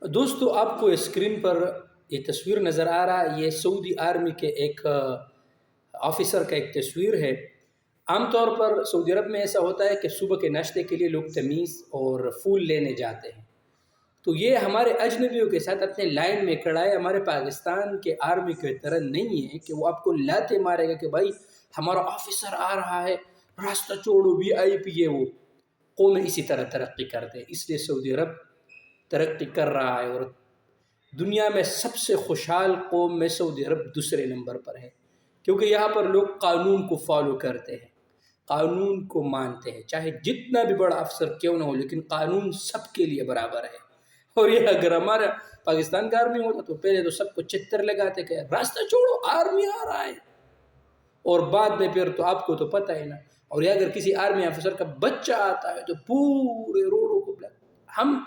دوستو آپ کو اسکرین پر یہ تصویر نظر آ رہا ہے، یہ سعودی آرمی کے ایک آفیسر کا ایک تصویر ہے۔ عام طور پر سعودی عرب میں ایسا ہوتا ہے کہ صبح کے ناشتے کے لیے لوگ تمیز اور پھول لینے جاتے ہیں، تو یہ ہمارے اجنبیوں کے ساتھ اپنے لائن میں کھڑا ہے۔ ہمارے پاکستان کے آرمی کی طرح نہیں ہے کہ وہ آپ کو لاتے مارے گا کہ بھائی ہمارا آفیسر آ رہا ہے، راستہ چھوڑو، VIP ہے وہ۔ قومیں اسی طرح ترقی کرتے ہیں، اس لیے سعودی عرب ترقی کر رہا ہے، اور دنیا میں سب سے خوشحال قوم میں سعودی عرب دوسرے نمبر پر ہے، کیونکہ یہاں پر لوگ قانون کو فالو کرتے ہیں، قانون کو مانتے ہیں، چاہے جتنا بھی بڑا افسر کیوں نہ ہو، لیکن قانون سب کے لیے برابر ہے۔ اور یہ اگر ہمارا پاکستان کا آرمی ہوتا تو پہلے تو سب کو چتر لگاتے کہ راستہ چھوڑو، آرمی آ رہا ہے، اور بعد میں پھر تو آپ کو تو پتہ ہے نا۔ اور یہ اگر کسی آرمی افسر کا بچہ آتا ہے تو پورے روڈوں کو ہم